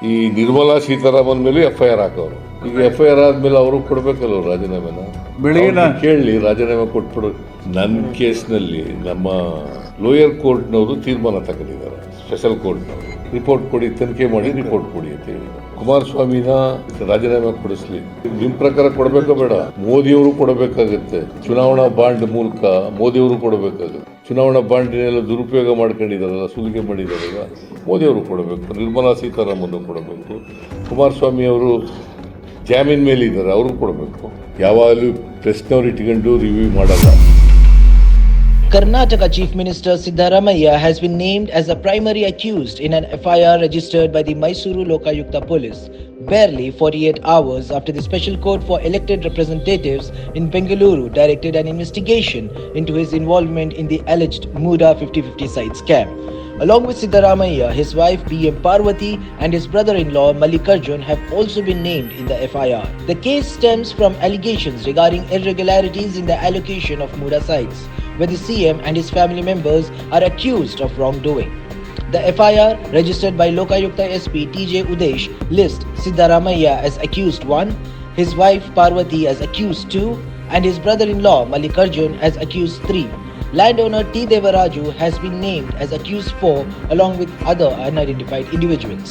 ಈ ನಿರ್ಮಲಾ ಸೀತಾರಾಮನ್ ಮೇಲೆ FIR ಹಾಕೋರು. ಈಗ FIR ಆದ್ಮೇಲೆ ಅವರು ಕೊಡ್ಬೇಕಲ್ಲ ರಾಜೀನಾಮೆನ. ಬೆಳಗ್ಗೆ ಕೇಳಿ ರಾಜೀನಾಮೆ ಕೊಟ್ಬಿಡು. ನನ್ನ ಕೇಸ್ನಲ್ಲಿ ನಮ್ಮ ಲೋಯರ್ ಕೋರ್ಟ್ನವರು ತೀರ್ಮಾನ ತಗೊಂಡಿದ್ದಾರೆ, ಸ್ಪೆಷಲ್ ಕೋರ್ಟ್ನವರು. ರಿಪೋರ್ಟ್ ಕೊಡಿ, ತನಿಖೆ ಮಾಡಿ ರಿಪೋರ್ಟ್ ಕೊಡಿ ಅಂತ ಹೇಳಿ ಕುಮಾರಸ್ವಾಮಿನ ರಾಜೀನಾಮೆ ಕೊಡಿಸ್ಲಿ. ನಿಮ್ ಪ್ರಕಾರ ಕೊಡಬೇಕ ಬೇಡ? ಮೋದಿಯವರು ಕೊಡಬೇಕಾಗತ್ತೆ. ಚುನಾವಣಾ ಬಾಂಡ್ ಮೂಲಕ ಮೋದಿಯವರು ಕೊಡಬೇಕಾಗುತ್ತೆ. ಚುನಾವಣಾ ಬಾಂಡಿನೆಲ್ಲ ದುರುಪಯೋಗ ಮಾಡ್ಕೊಂಡಿದ್ದಾರಲ್ಲ, ಸುಲಿಗೆ ಮಾಡಿದಾರಲ್ಲ, ಮೋದಿಯವರು ಕೊಡಬೇಕು. ನಿರ್ಮಲಾ ಸೀತಾರಾಮನ್ ಕೊಡಬೇಕು. ಕುಮಾರಸ್ವಾಮಿ ಅವರು ಜಾಮೀನ್ ಮೇಲೆ ಇದ್ದಾರೆ, ಅವರು ಕೊಡಬೇಕು. ಯಾವಾಗಲೂ ಪ್ರೆಸ್ನವ್ರು ಇಟ್ಕೊಂಡು ರಿವ್ಯೂ ಮಾಡಲ್ಲ. Karnataka Chief Minister Siddaramaiah has been named as the primary accused in an FIR registered by the Mysuru Lokayukta police barely 48 hours after the Special Court for Elected Representatives in Bengaluru directed an investigation into his involvement in the alleged MUDA 50-50 site scam. Along with Siddaramaiah, his wife PM Parvathi and his brother-in-law Mallikarjun have also been named in the FIR. The case stems from allegations regarding irregularities in the allocation of MUDA sites, where the CM and his family members are accused of wrongdoing. The FIR, registered by Lokayukta SP T.J. Udesh, lists Siddaramaiah as accused 1, his wife Parvathi as accused 2, and his brother-in-law Mallikarjun as accused 3. Landowner T Devaraju has been named as accused 4 along with other unidentified individuals.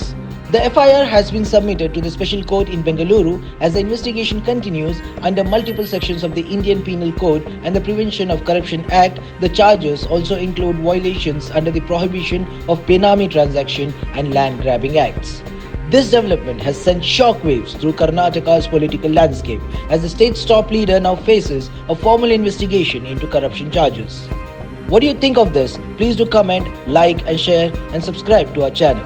The FIR has been submitted to the Special Court in Bengaluru as the investigation continues under multiple sections of the Indian Penal Code and the Prevention of Corruption Act. The charges also include violations under the Prohibition of Benami Transaction and Land Grabbing Acts. This development has sent shockwaves through Karnataka's political landscape as the state's top leader now faces a formal investigation into corruption charges. What do you think of this? Please do comment, like and share and subscribe to our channel.